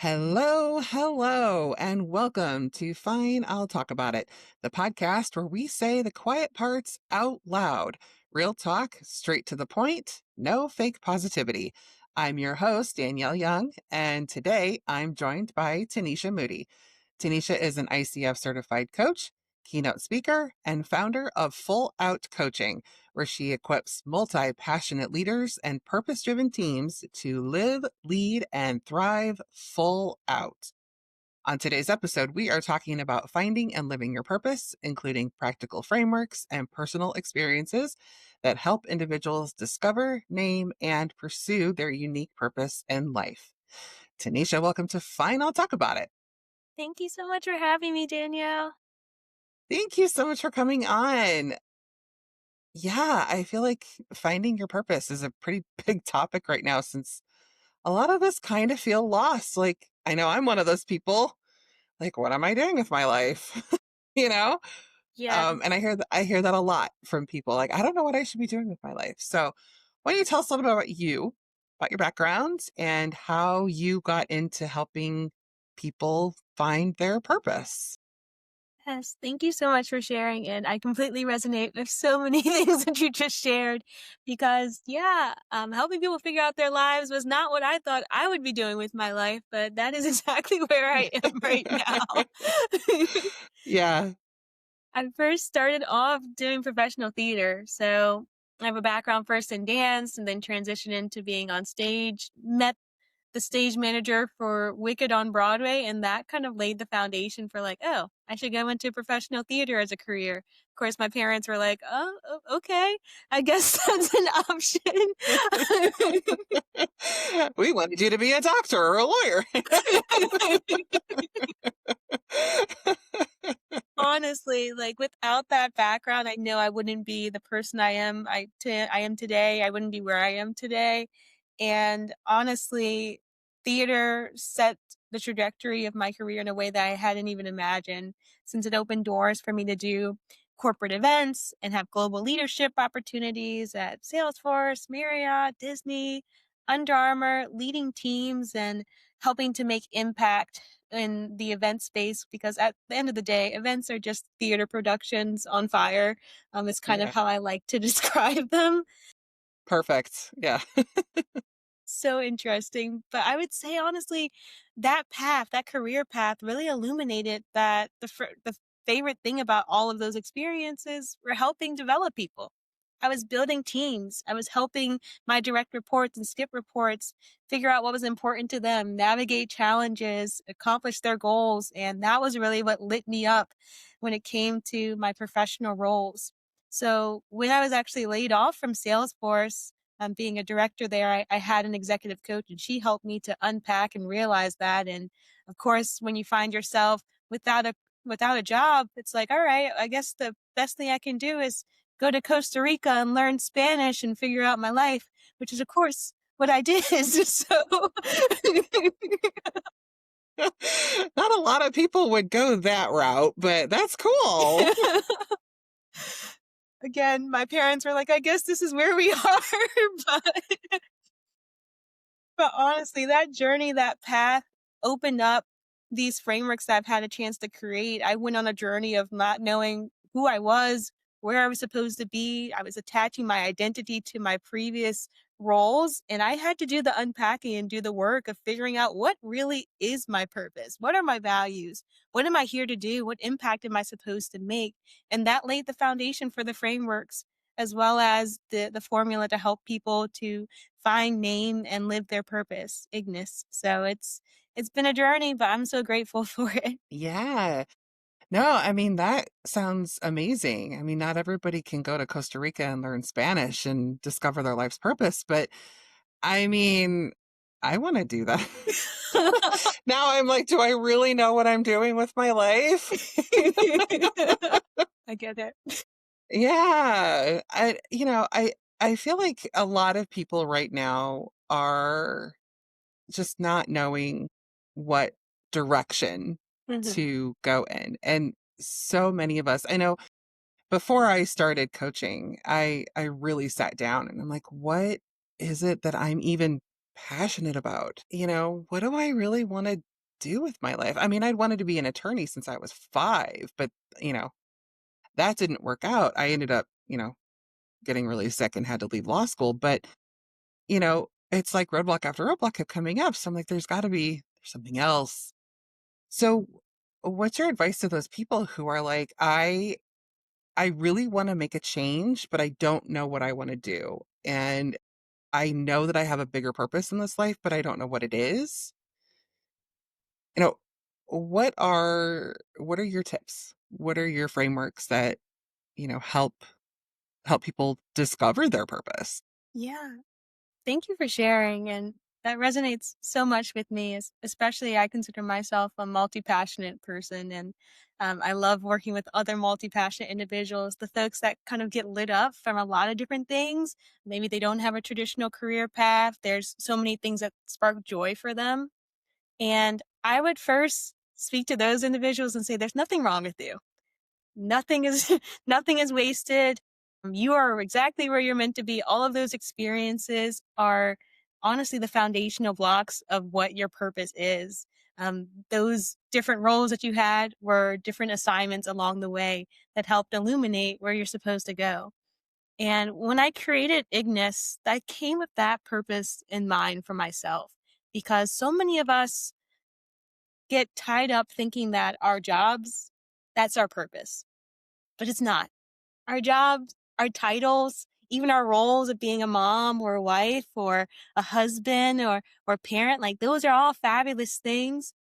Hello, hello, and welcome to Fine, I'll Talk About It, the podcast where we say the quiet parts out loud. Real talk, straight to the point, no fake positivity. I'm your host, Danielle Young, and today I'm joined by Tanesha Moody. Tanesha is an ICF certified coach, keynote speaker, and founder of Full Out Coaching, where she equips multi passionate leaders and purpose driven teams to live, lead, and thrive full out. On today's episode, we are talking about finding and living your purpose, including practical frameworks and personal experiences that help individuals discover, name, and pursue their unique purpose in life. Tanisha, welcome to Fine, I'll Talk About It. Thank you so much for having me, Danielle. Thank you so much for coming on. Yeah, I feel like finding your purpose is a pretty big topic right now since a lot of us kind of feel lost. Like, I know I'm one of those people. Like, what am I doing with my life? you know? Yes. And I hear that a lot from people. Like, I don't know what I should be doing with my life. So why don't you tell us a little bit about you, about your background, and how you got into helping people find their purpose? Yes. Thank you so much for sharing. And I completely resonate with so many things that you just shared because, helping people figure out their lives was not what I thought I would be doing with my life, but that is exactly where I am right now. yeah. I first started off doing professional theater. So I have a background first in dance and then transitioned into being on stage, met the stage manager for Wicked on Broadway, and that kind of laid the foundation for like, oh, I should go into professional theater as a career. Of course, my parents were like, oh, okay, I guess that's an option. we wanted you to be a doctor or a lawyer. Honestly, like without that background, I know I wouldn't be the person I am. I am today. I wouldn't be where I am today. And honestly, theater set the trajectory of my career in a way that I hadn't even imagined, since it opened doors for me to do corporate events and have global leadership opportunities at Salesforce, Marriott, Disney, Under Armour, leading teams and helping to make impact in the event space, because at the end of the day, events are just theater productions on fire. Is kind of yeah. how I like to describe them. Perfect. Yeah. So interesting. But I would say honestly, that path, that career path really illuminated that the favorite thing about all of those experiences were helping develop people. I was building teams. I was helping my direct reports and skip reports figure out what was important to them, navigate challenges, accomplish their goals. And that was really what lit me up when it came to my professional roles. So when I was actually laid off from Salesforce, being a director there, I had an executive coach and she helped me to unpack and realize that. And of course, when you find yourself without a job, it's like, all right, I guess the best thing I can do is go to Costa Rica and learn Spanish and figure out my life, which is of course what I did. So Not a lot of people would go that route, but that's cool. again, my parents were like, I guess this is where we are. but But honestly, that journey, that path opened up these frameworks that I've had a chance to create. I went on a journey of not knowing who I was, where I was supposed to be. I was attaching my identity to my previous roles, and I had to do the unpacking and do the work of figuring out what really is my purpose. What are my values? What am I here to do? What impact am I supposed to make? And that laid the foundation for the frameworks as well as the formula to help people to find, name, and live their purpose, Ignis. So it's been a journey, but I'm so grateful for it. Yeah. No, I mean, that sounds amazing. I mean, not everybody can go to Costa Rica and learn Spanish and discover their life's purpose, but I mean, I want to do that. Now I'm like, do I really know what I'm doing with my life? I get it. Yeah. I feel like a lot of people right now are just not knowing what direction Mhm. to go in. And so many of us, I know before I started coaching, I really sat down and I'm like, what is it that I'm even passionate about? What do I really want to do with my life? I mean, I'd wanted to be an attorney since I was 5, but, you know, that didn't work out. I ended up, getting really sick and had to leave law school. But, it's like roadblock after roadblock kept coming up. So I'm like, there's something else. So what's your advice to those people who are like, I really want to make a change, but I don't know what I want to do. And I know that I have a bigger purpose in this life, but I don't know what it is. You know, what are your tips? What are your frameworks that, help people discover their purpose? Yeah. Thank you for sharing. And that resonates so much with me, especially I consider myself a multi passionate person. And I love working with other multi passionate individuals, the folks that kind of get lit up from a lot of different things. Maybe they don't have a traditional career path. There's so many things that spark joy for them. And I would first speak to those individuals and say, there's nothing wrong with you. Nothing is nothing is wasted. You are exactly where you're meant to be. All of those experiences are honestly the foundational blocks of what your purpose is. Those different roles that you had were different assignments along the way that helped illuminate where you're supposed to go. And when I created Ignis, I came with that purpose in mind for myself because so many of us get tied up thinking that our jobs, that's our purpose, but it's not. Our jobs, our titles, even our roles of being a mom or a wife or a husband or parent, like those are all fabulous things,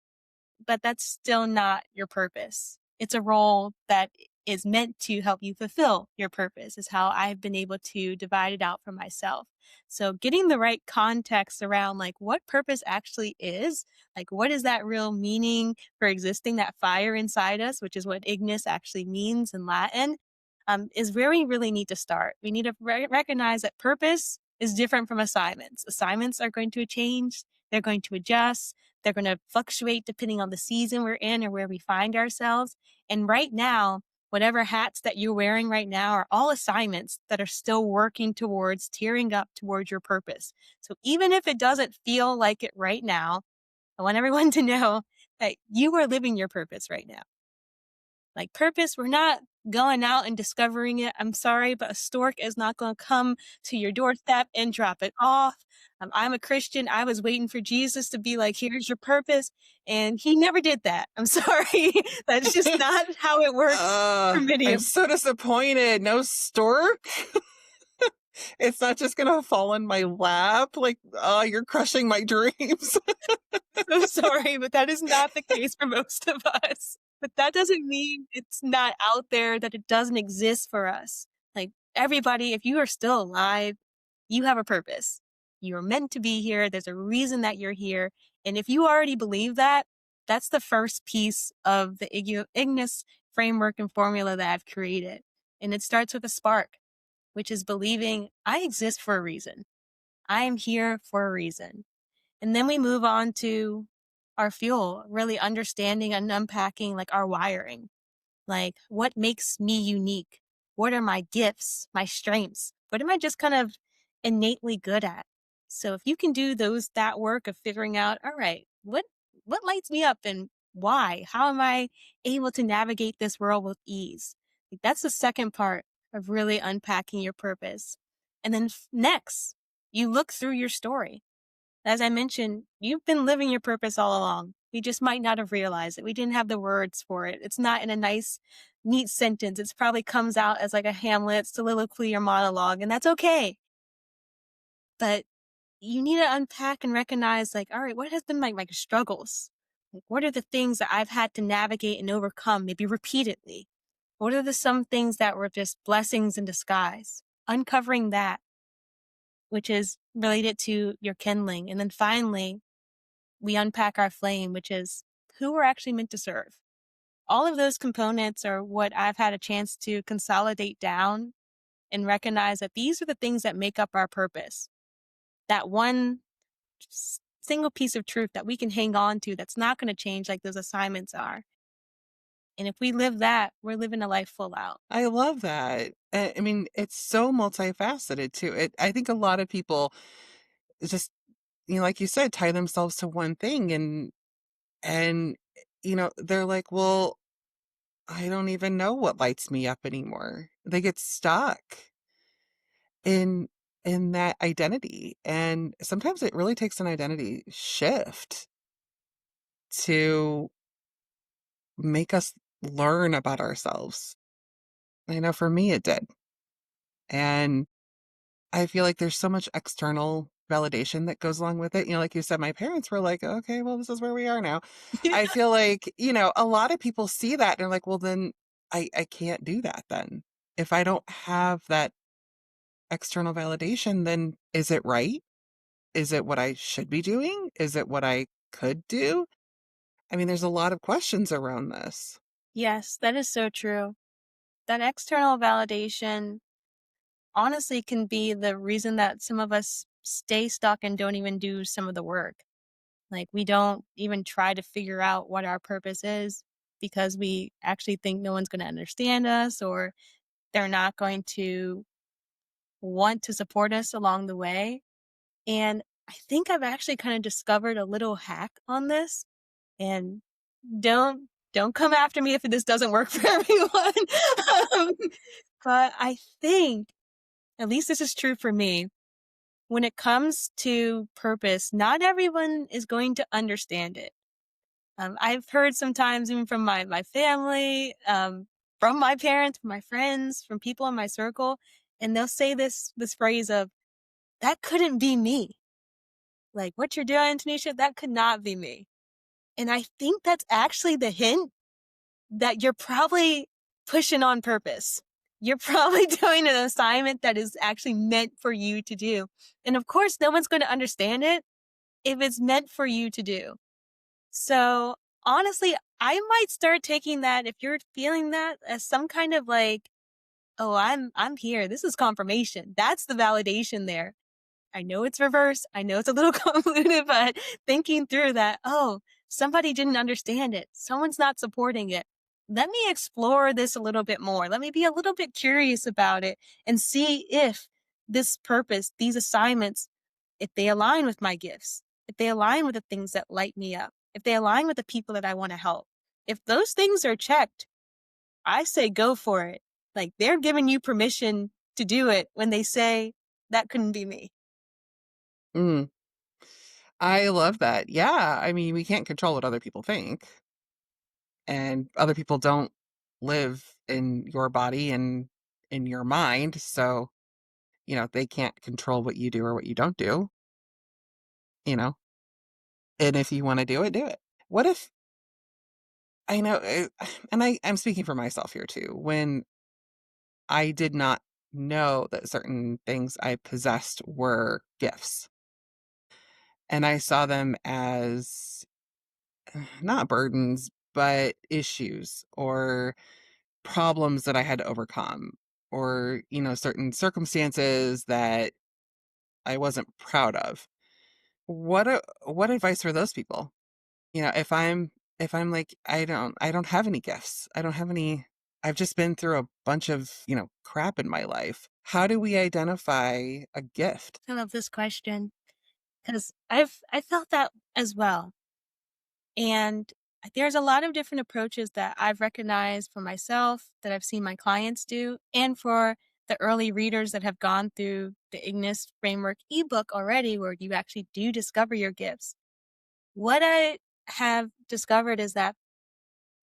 but that's still not your purpose. It's a role that is meant to help you fulfill your purpose, is how I've been able to divide it out for myself. So, getting the right context around like what purpose actually is, like what is that real meaning for existing, that fire inside us, which is what Ignis actually means in Latin, is where we really need to start. We need to recognize that purpose is different from assignments. Assignments are going to change, they're going to adjust, they're going to fluctuate depending on the season we're in or where we find ourselves. And right now, whatever hats that you're wearing right now are all assignments that are still working towards tearing up towards your purpose. So even if it doesn't feel like it right now, I want everyone to know that you are living your purpose right now. Like purpose, we're not going out and discovering it. I'm sorry, but a stork is not going to come to your doorstep and drop it off. I'm a Christian. I was waiting for Jesus to be like, here's your purpose. And he never did that. I'm sorry. That's just not how it works for many I'm of so disappointed. No stork? It's not just gonna fall in my lap. Like, oh, you're crushing my dreams. so sorry, but that is not the case for most of us. But that doesn't mean it's not out there, that it doesn't exist for us. Like everybody, if you are still alive, you have a purpose. You're meant to be here. There's a reason that you're here. And if you already believe that, that's the first piece of the Ignis framework and formula that I've created. And it starts with a spark, which is believing I exist for a reason. I am here for a reason. And then we move on to our fuel, really understanding and unpacking like our wiring. Like, what makes me unique? What are my gifts, my strengths? What am I just kind of innately good at? So if you can do that work of figuring out, all right, what lights me up and why? How am I able to navigate this world with ease? Like, that's the second part of really unpacking your purpose. And then next, you look through your story. As I mentioned, you've been living your purpose all along. We just might not have realized it. We didn't have the words for it. It's not in a nice, neat sentence. It probably comes out as like a Hamlet soliloquy or monologue, and that's okay. But you need to unpack and recognize, like, all right, what has been my struggles? Like, what are the things that I've had to navigate and overcome, maybe repeatedly? What are some things that were just blessings in disguise? Uncovering that, which is related to your kindling. And then finally, we unpack our flame, which is who we're actually meant to serve. All of those components are what I've had a chance to consolidate down and recognize that these are the things that make up our purpose. That one single piece of truth that we can hang on to that's not going to change like those assignments are. And if we live that, we're living a life full out. I love that. I mean, it's so multifaceted too. I think a lot of people just like you said, tie themselves to one thing and they're like, "Well, I don't even know what lights me up anymore." They get stuck in in that identity, and sometimes it really takes an identity shift to make us learn about ourselves. I know for me it did. And I feel like there's so much external validation that goes along with it. Like you said, my parents were like, okay, well, this is where we are now. I feel like, a lot of people see that and they're like, well, then I can't do that then. If I don't have that external validation, then is it right? Is it what I should be doing? Is it what I could do? I mean, there's a lot of questions around this. Yes, that is so true. That external validation honestly can be the reason that some of us stay stuck and don't even do some of the work. Like, we don't even try to figure out what our purpose is because we actually think no one's going to understand us, or they're not going to want to support us along the way. And I think I've actually kind of discovered a little hack on this. And don't come after me if this doesn't work for everyone. um, but I think, at least this is true for me, when it comes to purpose, not everyone is going to understand it. I've heard sometimes even from my family, from my parents, from my friends, from people in my circle, and they'll say this phrase of, "That couldn't be me." Like, what you're doing, Tanesha, that could not be me. And I think that's actually the hint that you're probably pushing on purpose. You're probably doing an assignment that is actually meant for you to do. And of course, no one's going to understand it if it's meant for you to do. So honestly, I might start taking that, if you're feeling that, as some kind of like, oh, I'm here. This is confirmation. That's the validation there. I know it's reverse. I know it's a little convoluted, but thinking through that, oh, somebody didn't understand it. Someone's not supporting it. Let me explore this a little bit more. Let me be a little bit curious about it and see if this purpose, these assignments, if they align with my gifts, if they align with the things that light me up, if they align with the people that I want to help. If those things are checked, I say go for it. Like, they're giving you permission to do it when they say that couldn't be me. Mm, I love that. Yeah. I mean, we can't control what other people think, and other people don't live in your body and in your mind. So, they can't control what you do or what you don't do, you know, and if you want to do it, do it. What if I know, and I'm speaking for myself here too, when I did not know that certain things I possessed were gifts and I saw them as not burdens, but issues or problems that I had to overcome or, certain circumstances that I wasn't proud of. What advice for those people? If I'm like, I don't have any gifts. I don't have any I've just been through a bunch of, crap in my life. How do we identify a gift? I love this question because I felt that as well. And there's a lot of different approaches that I've recognized for myself, that I've seen my clients do, and for the early readers that have gone through the Ignis framework ebook already, where you actually do discover your gifts. What I have discovered is that,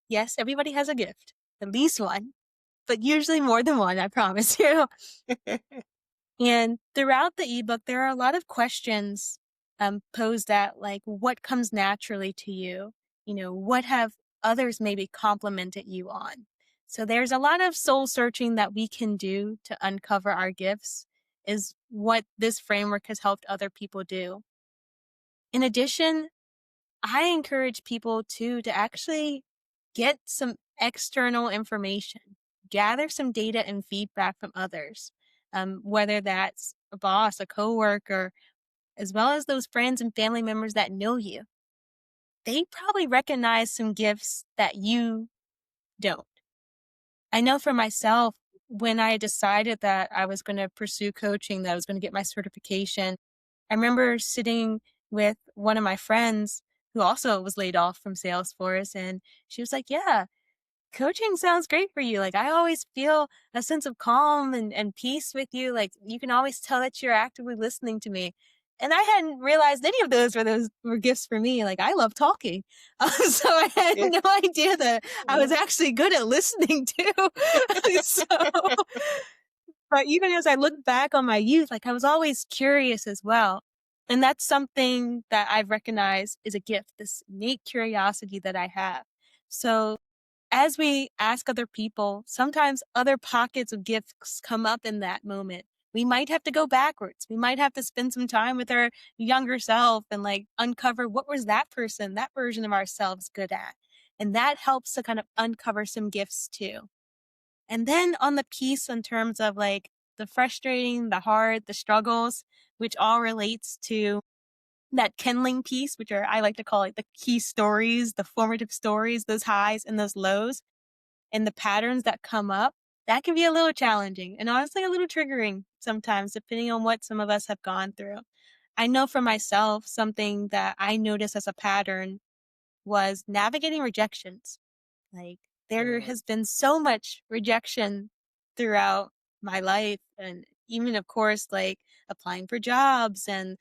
yes, everybody has a gift, at least one, but usually more than one, I promise you. And throughout the ebook, there are a lot of questions posed at, like, what comes naturally to you? What have others maybe complimented you on? So there's a lot of soul searching that we can do to uncover our gifts, is what this framework has helped other people do. In addition, I encourage people to actually get some external information, gather some data and feedback from others, whether that's a boss, a coworker, as well as those friends and family members that know you. They probably recognize some gifts that you don't. I know for myself, when I decided that I was going to pursue coaching, that I was going to get my certification, I remember sitting with one of my friends who also was laid off from Salesforce. And she was like, yeah, coaching sounds great for you. Like, I always feel a sense of calm and peace with you. Like, you can always tell that you're actively listening to me. And I hadn't realized any of those were gifts for me. Like, I love talking. So I had Yeah. no idea that I was actually good at listening too. So, but even as I look back on my youth, like, I was always curious as well. And that's something that I've recognized is a gift, this innate curiosity that I have. So as we ask other people, sometimes other pockets of gifts come up in that moment. We might have to go backwards. We might have to spend some time with our younger self and like uncover what was that person, that version of ourselves good at. And that helps to kind of uncover some gifts too. And then on the piece in terms of like the frustrating, the hard, the struggles, which all relates to that kindling piece, which are, I like to call it the key stories, the formative stories, those highs and those lows and the patterns that come up, that can be a little challenging and honestly a little triggering sometimes, depending on what some of us have gone through. I know for myself, something that I noticed as a pattern was navigating rejections. Like, there Mm. has been so much rejection throughout my life. And even, of course, like applying for jobs and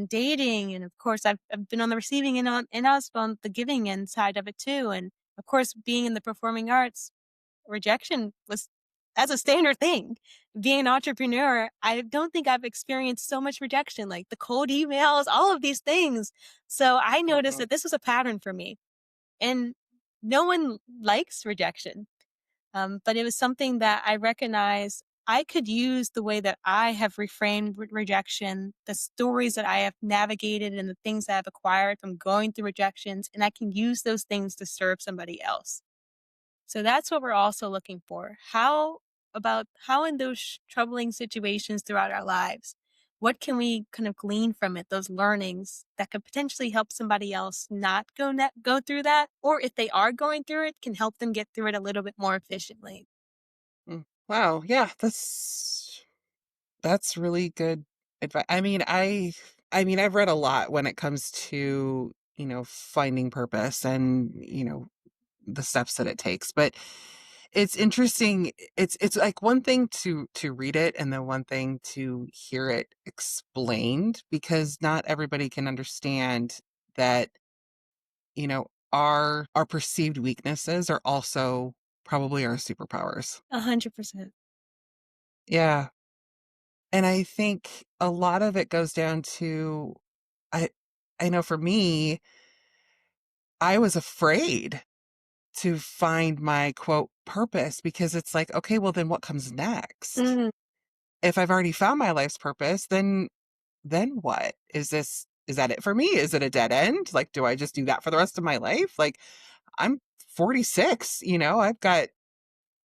dating. And of course, I've been on the receiving end and also on the giving end side of it too. And of course, being in the performing arts, rejection was as a standard thing. Being an entrepreneur, I don't think I've experienced so much rejection, like the cold emails, all of these things. So I noticed Mhm. that this was a pattern for me. And no one likes rejection. But it was something that I recognized I could use the way that I have reframed rejection, the stories that I have navigated, and the things that I've acquired from going through rejections, and I can use those things to serve somebody else. So that's what we're also looking for. How in those troubling situations throughout our lives, what can we kind of glean from it, those learnings that could potentially help somebody else not go through that, or if they are going through it, can help them get through it a little bit more efficiently. Mm. Wow, yeah, that's really good advice. I mean, I've read a lot when it comes to, finding purpose and, the steps that it takes. But it's interesting. It's like one thing to read it and then one thing to hear it explained because not everybody can understand that, our perceived weaknesses are also probably our superpowers. 100%. Yeah. And I think a lot of it goes down to I I know for me, I was afraid to find my quote purpose because it's like, okay, well then what comes next? Mm, If I've already found my life's purpose, then what? Is that it for me? Is it a dead end? Like, do I just do that for the rest of my life? Like, I'm 46, I've got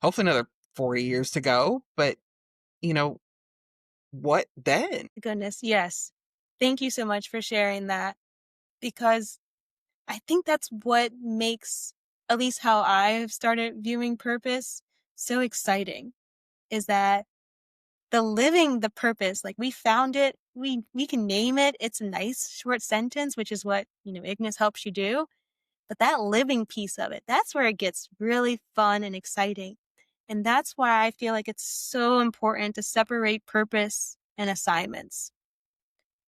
hopefully another 40 years to go, but you know, what then? goodness, yes. Thank you so much for sharing that because I think that's what makes at least how I've started viewing purpose so exciting is that the living the purpose, like we found it, we can name it. It's a nice short sentence, which is what, Ignis helps you do. But that living piece of it, that's where it gets really fun and exciting. And that's why I feel like it's so important to separate purpose and assignments.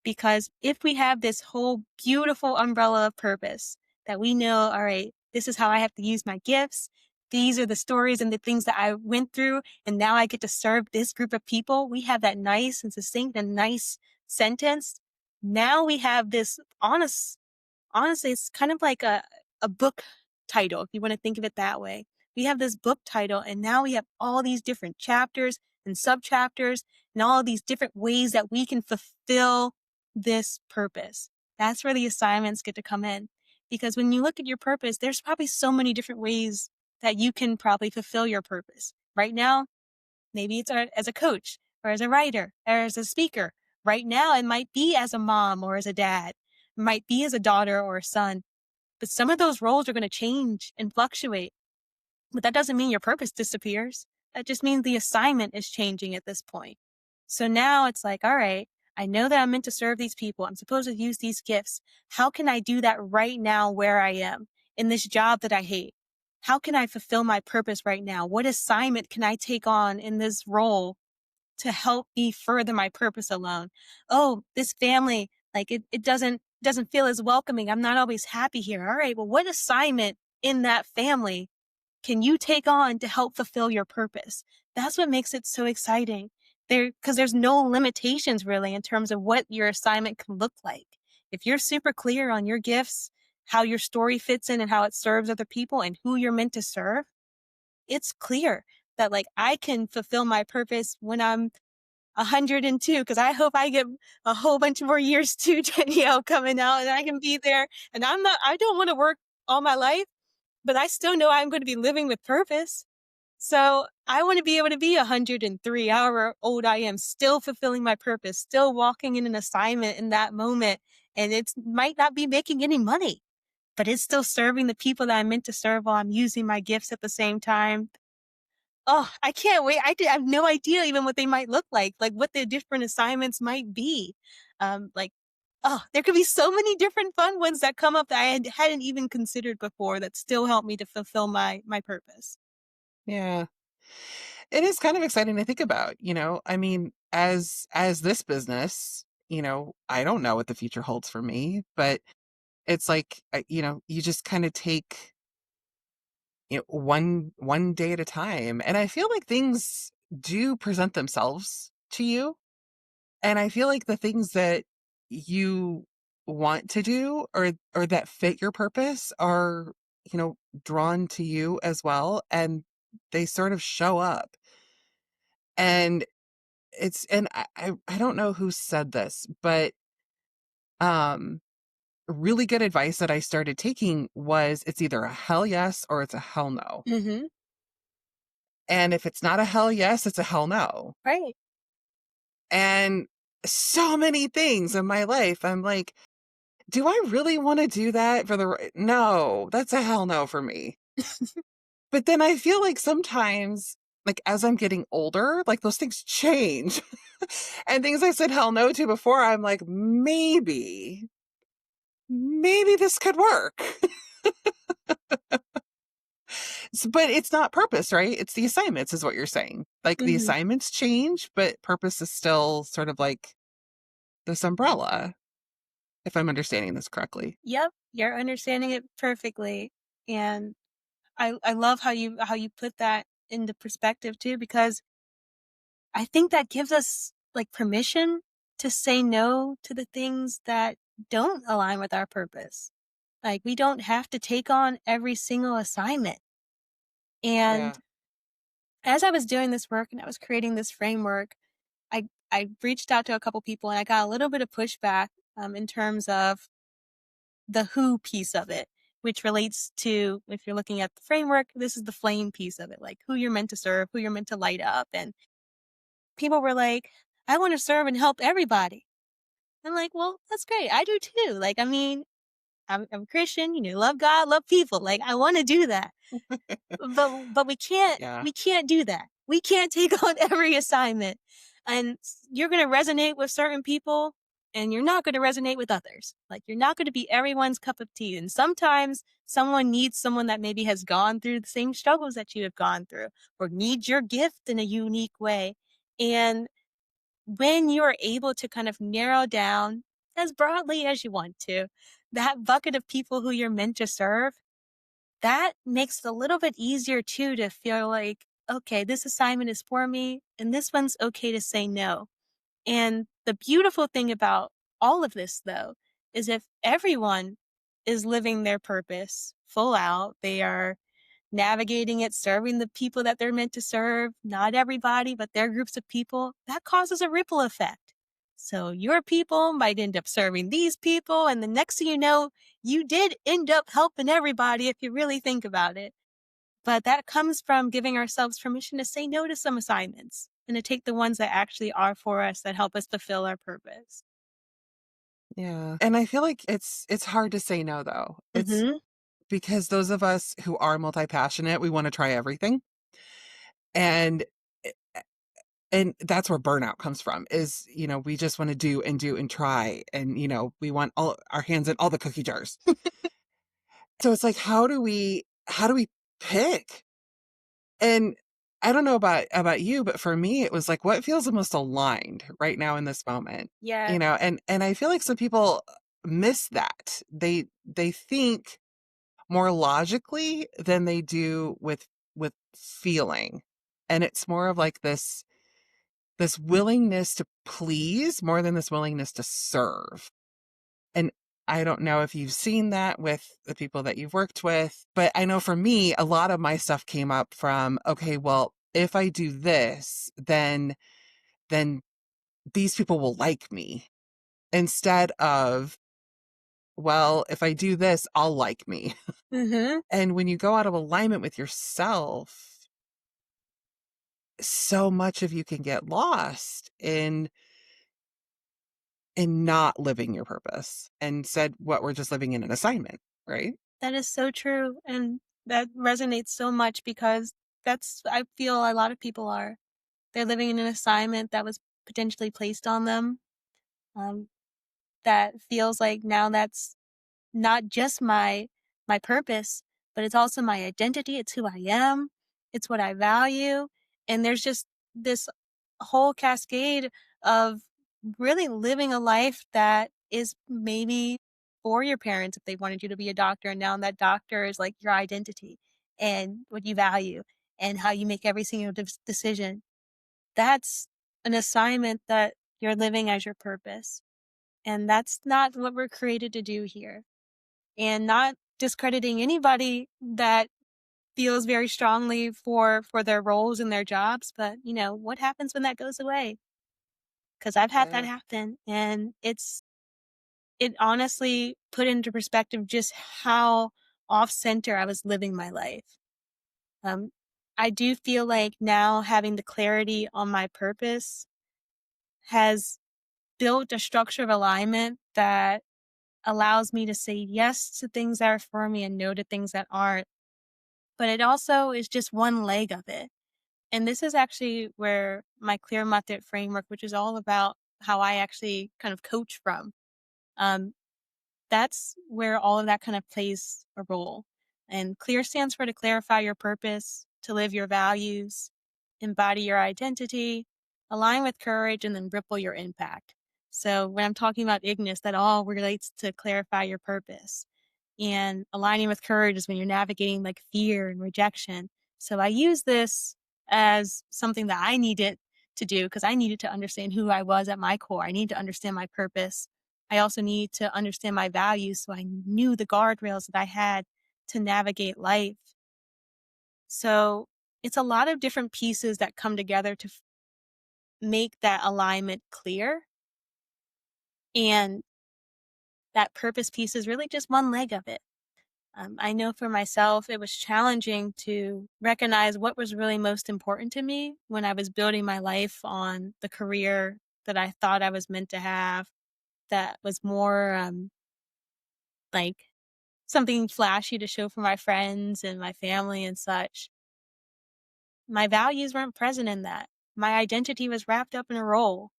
Because if we have this whole beautiful umbrella of purpose that we know, all right, this is how I have to use my gifts. These are the stories and the things that I went through. And now I get to serve this group of people. We have that nice and succinct and nice sentence. Now we have this honestly, it's kind of like a book title, if you want to think of it that way. We have this book title, and now we have all these different chapters and subchapters and all these different ways that we can fulfill this purpose. That's where the assignments get to come in. Because when you look at your purpose, there's probably so many different ways that you can probably fulfill your purpose. Right now, maybe it's as a coach or as a writer or as a speaker. Right now, it might be as a mom or as a dad, it might be as a daughter or a son. But some of those roles are going to change and fluctuate. But that doesn't mean your purpose disappears. That just means the assignment is changing at this point. So now it's like, all right, I know that I'm meant to serve these people. I'm supposed to use these gifts. How can I do that right now where I am in this job that I hate? How can I fulfill my purpose right now? What assignment can I take on in this role to help me further my purpose alone? Oh, this family, like it doesn't feel as welcoming. I'm not always happy here. All right, well, what assignment in that family can you take on to help fulfill your purpose? That's what makes it so exciting. Because there's no limitations really in terms of what your assignment can look like. If you're super clear on your gifts, how your story fits in and how it serves other people and who you're meant to serve, it's clear that like I can fulfill my purpose when I'm 102, because I hope I get a whole bunch more years too, Danielle, coming out, and I can be there. And I don't want to work all my life, but I still know I'm going to be living with purpose. So I want to be able to be 103, however old I am, still fulfilling my purpose, still walking in an assignment in that moment. And it might not be making any money, but it's still serving the people that I'm meant to serve while I'm using my gifts at the same time. Oh, I can't wait. I have no idea even what they might look like what the different assignments might be. Like, oh, there could be so many different fun ones that come up that hadn't even considered before that still help me to fulfill my purpose. Yeah. It is kind of exciting to think about, you know. I mean, as this business, you know, I don't know what the future holds for me, but it's like, you know, you just kind of take, you know, one day at a time. And I feel like things do present themselves to you. And I feel like the things that you want to do or that fit your purpose are, you know, drawn to you as well. And they sort of show up. And I don't know who said this, but um really good advice that I started taking was it's either a hell yes or it's a hell no. Mhm. And if it's not a hell yes, it's a hell no. Right. And so many things in my life, I'm like, do I really want to do that for no, that's a hell no for me. But then I feel like sometimes, like as I'm getting older, like those things change. And things I said hell no to before, I'm like, maybe this could work. But it's not purpose, right? It's the assignments, is what you're saying. Like the Mhm. assignments change, but purpose is still sort of like this umbrella, if I'm understanding this correctly. Yep, you're understanding it perfectly. And I love how you put that into perspective too, because I think that gives us like permission to say no to the things that don't align with our purpose. Like we don't have to take on every single assignment. And Yeah. as I was doing this work and I was creating this framework, I reached out to a couple people and I got a little bit of pushback in terms of the who piece of it, which relates to, if you're looking at the framework, this is the flame piece of it, like who you're meant to serve, who you're meant to light up. And people were like, I want to serve and help everybody. I'm like, well, that's great. I do too. Like, I mean, I'm Christian, love God, love people. Like, I want to do that. But Yeah. we can't do that. We can't take on every assignment. And you're going to resonate with certain people and you're not going to resonate with others. Like you're not going to be everyone's cup of tea. And sometimes someone needs someone that maybe has gone through the same struggles that you have gone through or needs your gift in a unique way. And when you're able to kind of narrow down as broadly as you want to that bucket of people who you're meant to serve, that makes it a little bit easier too to feel like, okay, this assignment is for me and this one's okay to say no. And the beautiful thing about all of this though is if everyone is living their purpose full out, they are navigating it, serving the people that they're meant to serve, not everybody, but their groups of people, that causes a ripple effect. So your people might end up serving these people. And the next thing you know, you did end up helping everybody if you really think about it. But that comes from giving ourselves permission to say no to some assignments and to take the ones that actually are for us that help us fulfill our purpose. Yeah. And I feel like it's hard to say no though. It's Hmm. because those of us who are multi-passionate, we want to try everything. And And that's where burnout comes from is, we just want to do and do and try. And, we want all our hands in all the cookie jars. So it's like, how do we pick? And I don't know about you, but for me, it was like, what feels the most aligned right now in this moment? Yeah. And I feel like some people miss that. They think more logically than they do with feeling. And it's more of like this willingness to please more than this willingness to serve. And I don't know if you've seen that with the people that you've worked with, but I know for me, a lot of my stuff came up from, okay, well, if I do this, then these people will like me instead of, well, if I do this, I'll like me. Mhm. And when you go out of alignment with yourself, so much of you can get lost in not living your purpose and said what we're just living in an assignment, right? That is so true, and that resonates so much because that's I feel a lot of people are. They're living in an assignment that was potentially placed on them, um, that feels like now that's not just my purpose, but it's also my identity, it's who I am, it's what I value, and there's just this whole cascade of really living a life that is maybe for your parents if they wanted you to be a doctor, and now that doctor is like your identity and what you value and how you make every single decision. That's an assignment that you're living as your purpose, and that's not what we're created to do here. And not discrediting anybody that feels very strongly for their roles and their jobs, but, what happens when that goes away? Because 'Cause I've had that Yeah. happen, and it honestly put into perspective just how off center I was living my life. Um, I do feel like now having the clarity on my purpose has built a structure of alignment that allows me to say yes to things that are for me and no to things that aren't. But it also is just one leg of it. And this is actually where my clear method framework, which is all about how I actually kind of coach from, um, that's where all of that kind of plays a role. And clear stands for to clarify your purpose, to live your values, embody your identity, align with courage, and then ripple your impact. So when I'm talking about Ignis, that all relates to clarify your purpose. And aligning with courage is when you're navigating like fear and rejection. So I use this as something that I needed to do because I needed to understand who I was at my core. I need to understand my purpose. I also need to understand my values so I knew the guardrails that I had to navigate life. So it's a lot of different pieces that come together to make that alignment clear. And that purpose piece is really just one leg of it. I know for myself, it was challenging to recognize what was really most important to me when I was building my life on the career that I thought I was meant to have, that was more like something flashy to show for my friends and my family and such. My values weren't present in that. My identity was wrapped up in a role.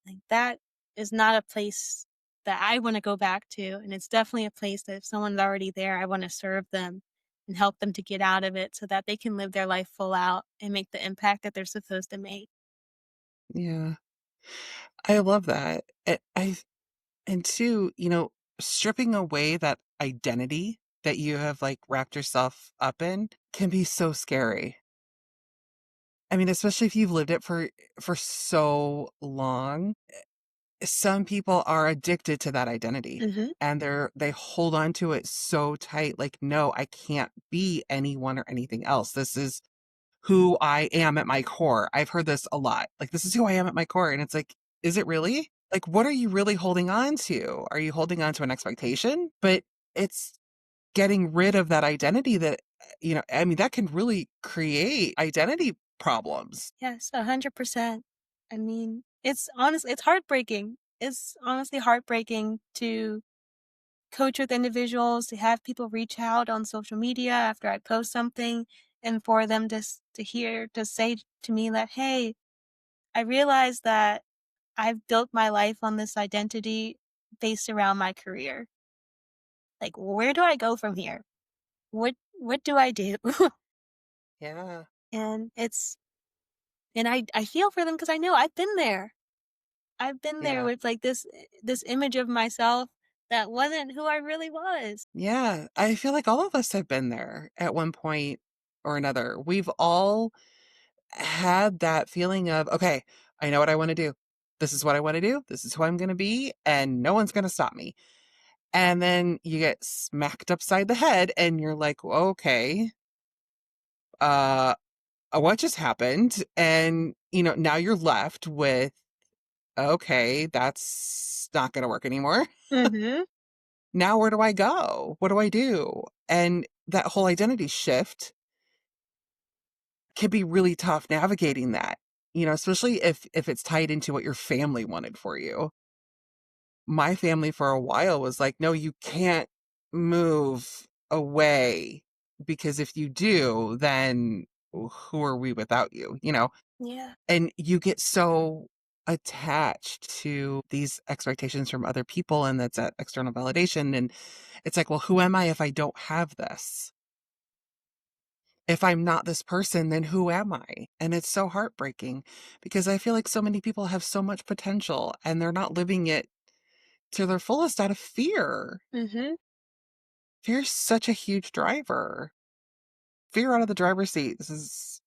Like that is not a place that I want to go back to. And it's definitely a place that if someone's already there, I want to serve them and help them to get out of it so that they can live their life full out and make the impact that they're supposed to make. Yeah. I love that. And two, stripping away that identity that you have like wrapped yourself up in can be so scary. I mean, especially if you've lived it for so long. Some people are addicted to that identity Hmm. and they hold on to it so tight like, no, I can't be anyone or anything else. This is who I am at my core. I've heard this a lot. Like, this is who I am at my core. And it's like, is it really? Like, what are you really holding on to? Are you holding on to an expectation? But it's getting rid of that identity that, I mean, that can really create identity problems. Yes, 100%. I mean, it's heartbreaking. It's honestly heartbreaking to coach with individuals, to have people reach out on social media after I post something and for them to say to me that, "Hey, I realized that I've built my life on this identity based around my career. Like, where do I go from here? What do I do? Yeah. And it's and I feel for them because I know I've been there. I've been there Yeah. with, like, this image of myself that wasn't who I really was. Yeah. I feel like all of us have been there at one point or another. We've all had that feeling of, okay, I know what I want to do. This is what I want to do. This is who I'm going to be, and no one's going to stop me. And then you get smacked upside the head and you're like, okay, uh, what just happened? And, now you're left with, okay, that's not going to work anymore. Mhm. Now where do I go? What do I do? And that whole identity shift can be really tough navigating that, especially if it's tied into what your family wanted for you. My family for a while was like, no, you can't move away because if you do, then who are we without you? Yeah. And you get so attached to these expectations from other people, and that's that external validation. And it's like, well, who am I if I don't have this? If I'm not this person, then who am I? And it's so heartbreaking because I feel like so many people have so much potential and they're not living it to their fullest out of fear. Mhm. Fear's such a huge driver. Fear out of the driver's seat. This is,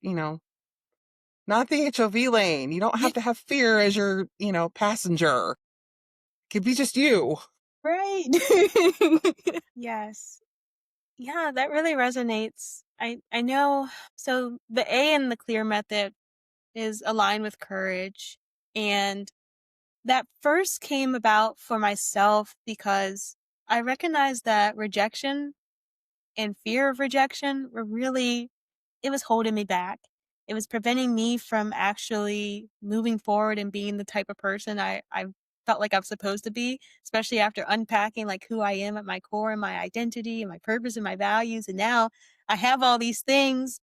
not the HOV lane. You don't have to have fear as your, passenger. It could be just you. Right. Yes. Yeah, that really resonates. I know so the A in the clear method is aligned with courage, and that first came about for myself because I recognized that rejection and fear of rejection were really it was holding me back. It was preventing me from actually moving forward and being the type of person I felt like I was supposed to be, especially after unpacking like who I am at my core and my identity and my purpose and my values. And now I have all these things.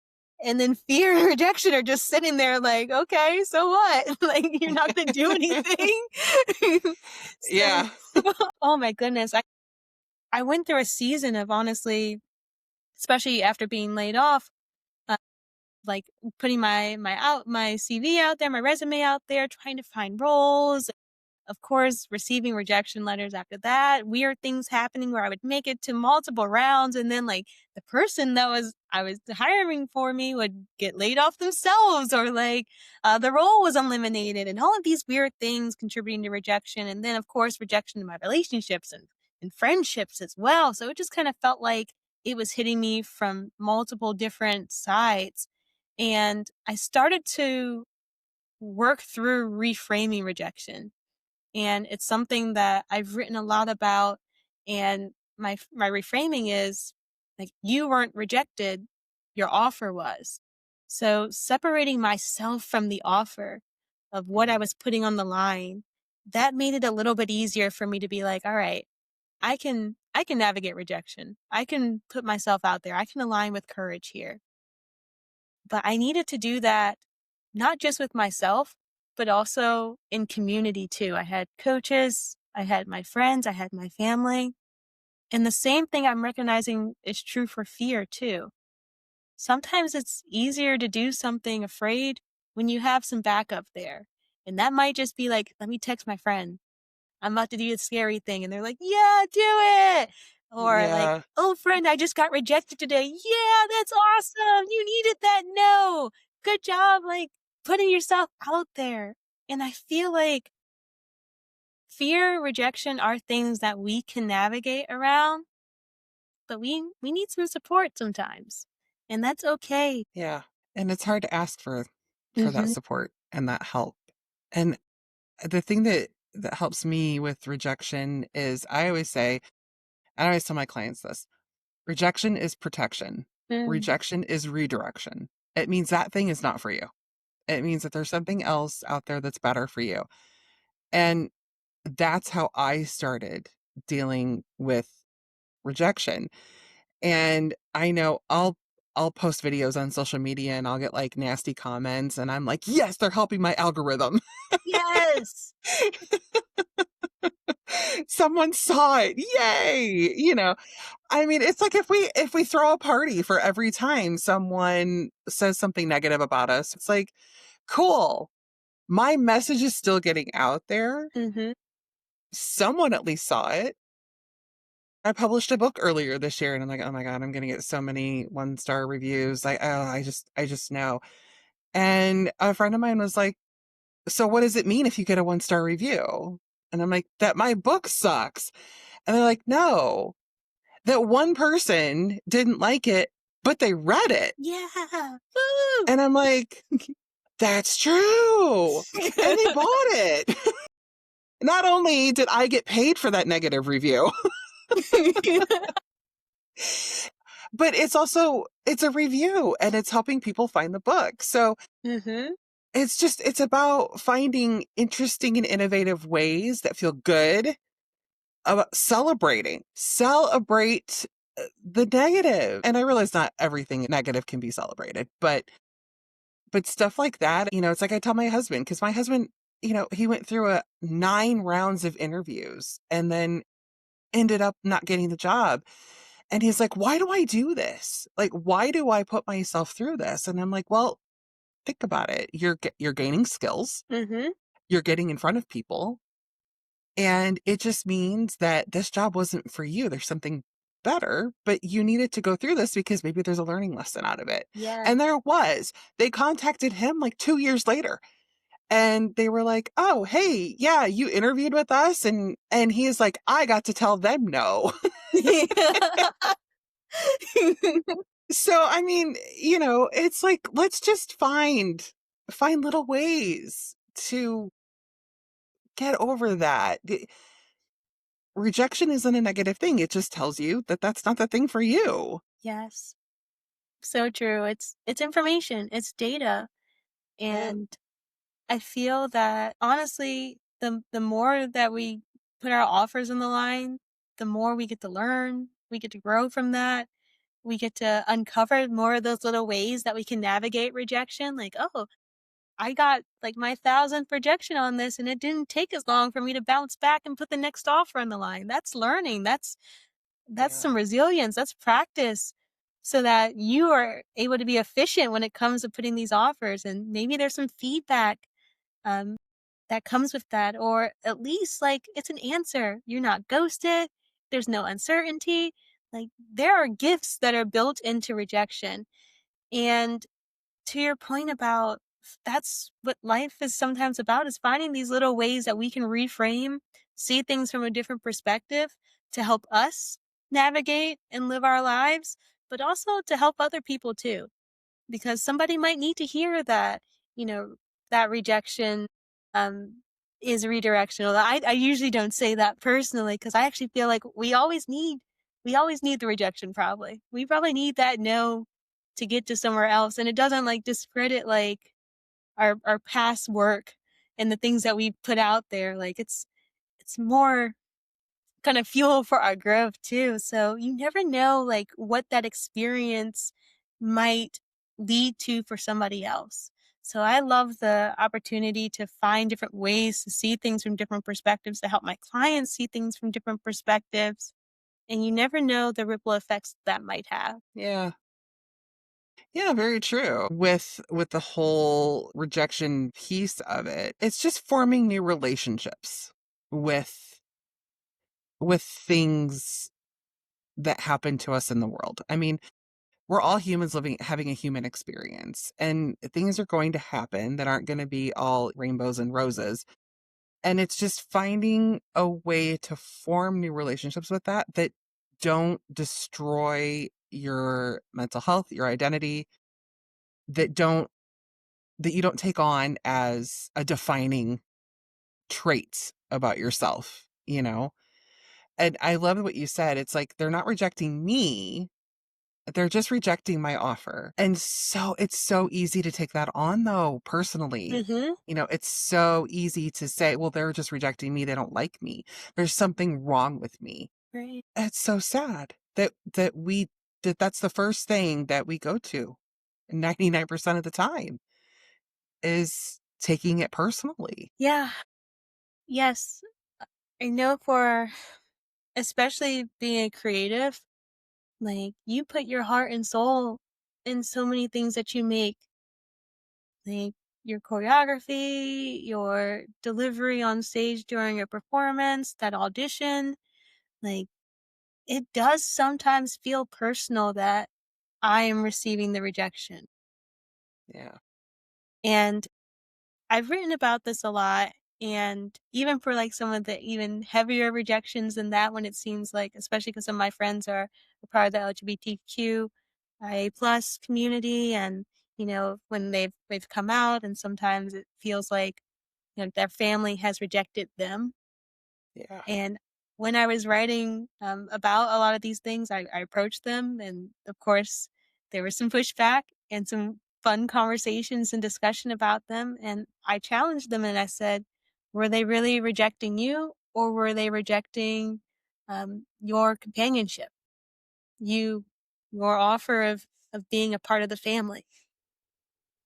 And then fear and rejection are just sitting there like, okay, so what? Like you're not gonna do anything. So Yeah. oh my goodness. I went through a season of honestly, especially after being laid off, uh, like putting my CV out there, my resume out there, trying to find roles. Of course, receiving rejection letters after that, weird things happening where I would make it to multiple rounds and then like the person that I was hiring for me would get laid off themselves or like the role was eliminated and all of these weird things contributing to rejection. And then of course rejection in my relationships and friendships as well. So it just kind of felt like it was hitting me from multiple different sides. And I started to work through reframing rejection, and it's something that I've written a lot about. And my reframing is like you weren't rejected, your offer was. So separating myself from the offer of what I Mm. was putting on the line, that made it a little bit easier for me to be like, all right, I can navigate rejection. I can put myself out there. I can align with courage here. But I needed to do that not just with myself, but also in community too. I had coaches, I had my friends, I had my family. And the same thing I'm recognizing is true for fear too. Sometimes it's easier to do something afraid when you have some backup there. And that might just be like, let me text my friend. I'm about to do a scary thing. And they're like, yeah, do it. Or like, Yeah. oh, friend, I just got rejected today. Yeah, that's awesome. You needed that. No, good job. Like putting yourself out there. And I feel like fear, rejection are things that we can navigate around, but we need some support sometimes. And that's okay. Yeah. And it's hard to ask for that Hmm. support and that help. And the thing that helps me with rejection is I always tell my clients this. Rejection is protection. Mm, Rejection is redirection. It means that thing is not for you. It means that there's something else out there that's better for you. And that's how I started dealing with rejection. And I know I'll post videos on social media and I'll get like nasty comments and I'm like, yes, they're helping my algorithm. Yes. Someone saw it. Yay. I mean, it's like if we throw a party for every time someone says something negative about us, it's like, cool. My message is still getting out there. Mhm. Someone at least saw it. I published a book earlier this year and I'm like, "Oh my god, I'm going to get so many one-star reviews." I just know. And a friend of mine was like, "So what does it mean if you get a one-star review?" And I'm like, "That my book sucks." And they're like, "No, that one person didn't like it, but they read it." Yeah. Woo! And I'm like, "That's true." And they bought it. Not only did I get paid for that negative review, but it's a review and it's helping people find the book. So Mhm. it's about finding interesting and innovative ways that feel good about celebrating. Celebrate the negative. And I realize not everything negative can be celebrated, but stuff like that, it's like I tell my husband, because my husband, he went through a 9 rounds of interviews and then ended up not getting the job. And he's like, "Why do I do this? Like, why do I put myself through this?" And I'm like, "Well, think about it. You're gaining skills. Mhm. You're getting in front of people, and it just means that this job wasn't for you. There's something better, but you needed to go through this because maybe there's a learning lesson out of it." Yes. And there was. They contacted him like 2 years later and they were like, "Oh, hey, yeah, you interviewed with us." And he is like, "I got to tell them no." So, I mean, it's like, let's just find little ways to get over that. Rejection isn't a negative thing. It just tells you that that's not the thing for you. Yes. So true. It's information, it's data, Yeah. and I feel that honestly, the more that we put our offers on the line, the more we get to learn, we get to grow from that. We get to uncover more of those little ways that we can navigate rejection. Like, oh, I got like my 1,000th rejection on this, and it didn't take as long for me to bounce back and put the next offer on the line. That's learning. That's Yeah. some resilience. That's practice so that you are able to be efficient when it comes to putting these offers. And maybe there's some feedback um, that comes with that, or at least like it's an answer. You're not ghosted. There's no uncertainty. Like there are gifts that are built into rejection. And to your point about that's what life is sometimes about is finding these little ways that we can reframe, see things from a different perspective to help us navigate and live our lives, but also to help other people too. Because somebody might need to hear that, you know, that rejection um is redirectional. I usually don't say that personally because I actually feel like we always need the rejection probably. We probably need that no to get to somewhere else. And it doesn't like discredit like our past work and the things that we put out there. Like it's more kind of fuel for our growth too. So you never know like what that experience might lead to for somebody else. So I love the opportunity to find different ways to see things from different perspectives, to help my clients see things from different perspectives. And you never know the ripple effects that might have. Yeah. Yeah, very true. With the whole rejection piece of it, it's just forming new relationships with with things that happen to us in the world. I mean, we're all humans having a human experience, and things are going to happen that aren't going to be all rainbows and roses. And it's just finding a way to form new relationships with that don't destroy your mental health, your identity, that don't that you don't take on as a defining trait about yourself. And I love what you said. It's like they're not rejecting me, they're just rejecting my offer. And so it's so easy to take that on though, personally. Mhm. It's so easy to say, well, they're just rejecting me. They don't like me. There's something wrong with me. Right. It's so sad that we that's the first thing that we go to 99% of the time is taking it personally. Yeah. Yes. I know for especially being a creative, like, you put your heart and soul in so many things that you make, like your choreography, your delivery on stage during a performance, that audition. Like, it does sometimes feel personal that I am receiving the rejection. Yeah. And I've written about this a lot, and even for, like, some of the even heavier rejections than that, when it seems like, especially because some of my friends are a part of the LGBTQIA+ community, and, when they've come out, and sometimes it feels like, their family has rejected them. Yeah. And when I was writing, about a lot of these things, I approached them, and, of course, there was some pushback and some fun conversations and discussion about them, and I challenged them and I said, "Were they really rejecting you, or were they rejecting, your companionship? You your offer of being a part of the family?"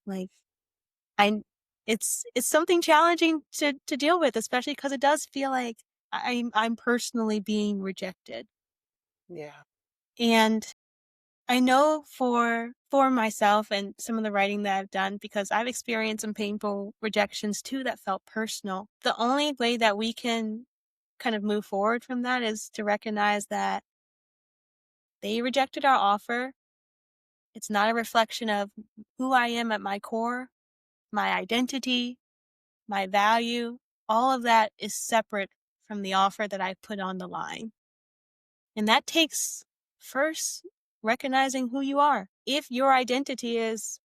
Like, I it's something challenging to deal with, especially because it does feel like I'm personally being rejected. Yeah. And I know for myself and some of the writing that I've done, because I've experienced some painful rejections too that felt personal. The only way that we can kind of move forward from that is to recognize that they rejected our offer. It's not a reflection of who I am at my core, my identity, my value. All of that is separate from the offer that I put on the line. And that takes first recognizing who you are. If your identity is,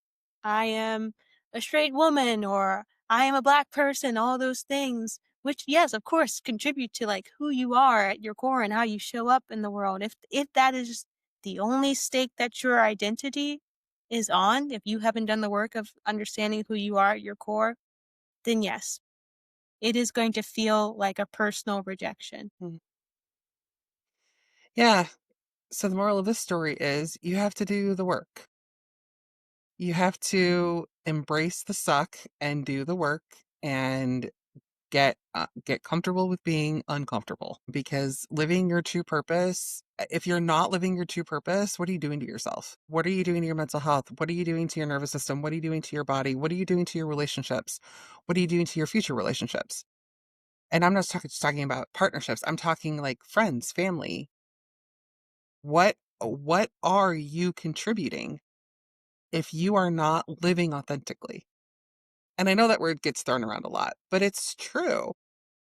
I am a straight woman, or I am a black person, all those things, which, yes, of course, contribute to like who you are at your core and how you show up in the world. If that is the only stake that your identity is on, if you haven't done the work of understanding who you are at your core, then yes, it is going to feel like a personal rejection. Mm. Yeah. So the moral of this story is you have to do the work. You have to embrace the suck and do the work and get comfortable with being uncomfortable, because living your true purpose, if you're not living your true purpose, what are you doing to yourself? What are you doing to your mental health? What are you doing to your nervous system? What are you doing to your body? What are you doing to your relationships? What are you doing to your future relationships? And I'm not just talking about partnerships. I'm talking like friends, family. What are you contributing if you are not living authentically? And I know that word gets thrown around a lot, but it's true.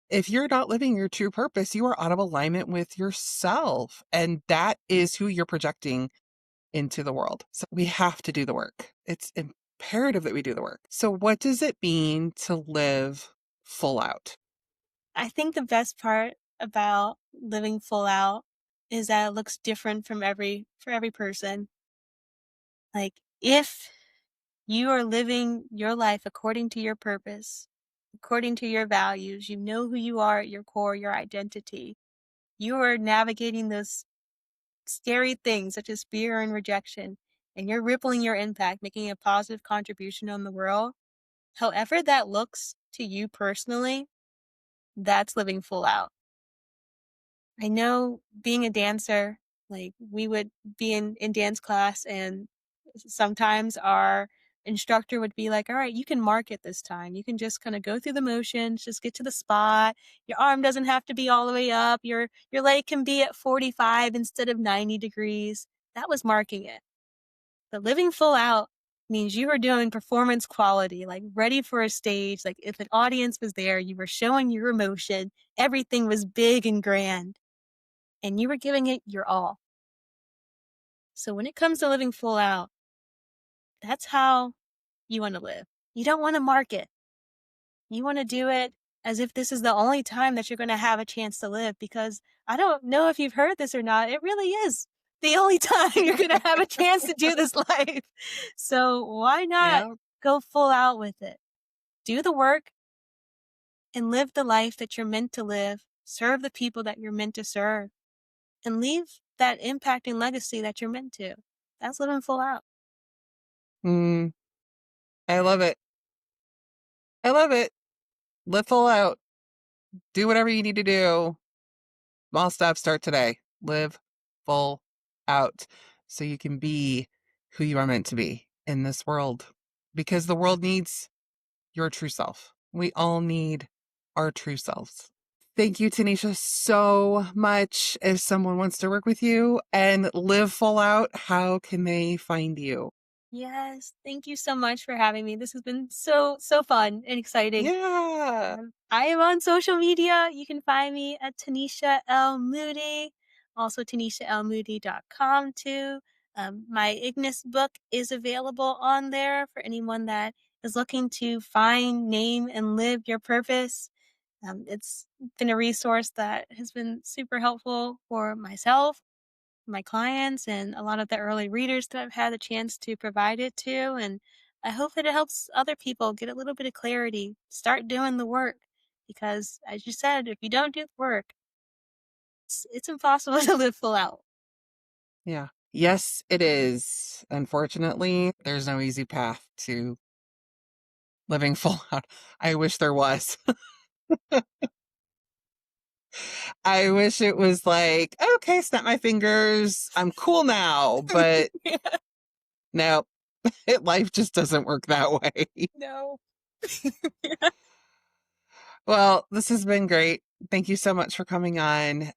If you're not living your true purpose, you are out of alignment with yourself. And that is who you're projecting into the world. So we have to do the work. It's imperative that we do the work. So, what does it mean to live full out? I think the best part about living full out is that it looks different for every person. Like, if you are living your life according to your purpose, according to your values, you know who you are at your core, your identity. You are navigating those scary things such as fear and rejection, and you're rippling your impact, making a positive contribution on the world. However that looks to you personally, that's living full out. I know being a dancer, like, we would be in dance class, and sometimes our instructor would be like, "All right, you can mark it this time. You can just kinda go through the motions, just get to the spot. Your arm doesn't have to be all the way up. Your leg can be at 45 instead of 90 degrees." That was marking it. But living full out means you were doing performance quality, like, ready for a stage, like, if an audience was there, you were showing your emotion, everything was big and grand, and you were giving it your all. So when it comes to living full out, that's how you want to live. You don't want to market. You want to do it as if this is the only time that you're going to have a chance to live, because I don't know if you've heard this or not. It really is the only time you're going to have a chance to do this life. So why not Yeah. go full out with it? Do the work and live the life that you're meant to live. Serve the people that you're meant to serve, and leave that impacting legacy that you're meant to. That's living full out. Mm, I love it. I love it. Live full out. Do whatever you need to do. Small steps start today. Live full out so you can be who you are meant to be in this world because the world needs your true self. We all need our true selves. Thank you, Tanesha, so much. If someone wants to work with you and live full out, how can they find you? Yes, thank you so much for having me. This has been so fun and exciting. Yeah. I am on social media. You can find me at Tanesha L Moody, also TaneshaLMoody.com too. My Ignis book is available on there for anyone that is looking to find, name, and live your purpose. It's been a resource that has been super helpful for myself, my clients, and a lot of the early readers that I've had the chance to provide it to. And I hope that it helps other people get a little bit of clarity, start doing the work. Because as you said, if you don't do the work, it's impossible to live full out. Yeah. Yes, it is. Unfortunately, there's no easy path to living full out. I wish there was. I wish it was like, okay, snap my fingers. I'm cool now. But Yeah, no, life just doesn't work that way. no. Well, this has been great. Thank you so much for coming on.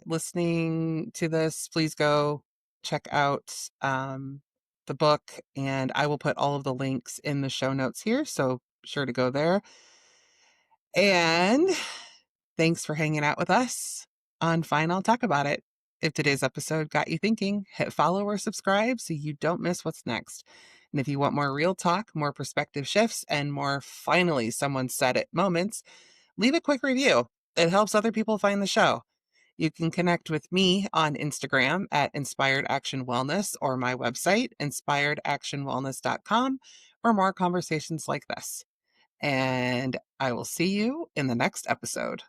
Listening to this, please go check out the book, and I will put all of the links in the show notes here. So sure to go there. And thanks for hanging out with us on Fine, I'll Talk About It. If today's episode got you thinking, hit follow or subscribe so you don't miss what's next. And if you want more real talk, more perspective shifts, and more finally someone said it moments, leave a quick review. It helps other people find the show. You can connect with me on Instagram at Inspired Action Wellness or my website, inspiredactionwellness.com, for more conversations like this. And I will see you in the next episode.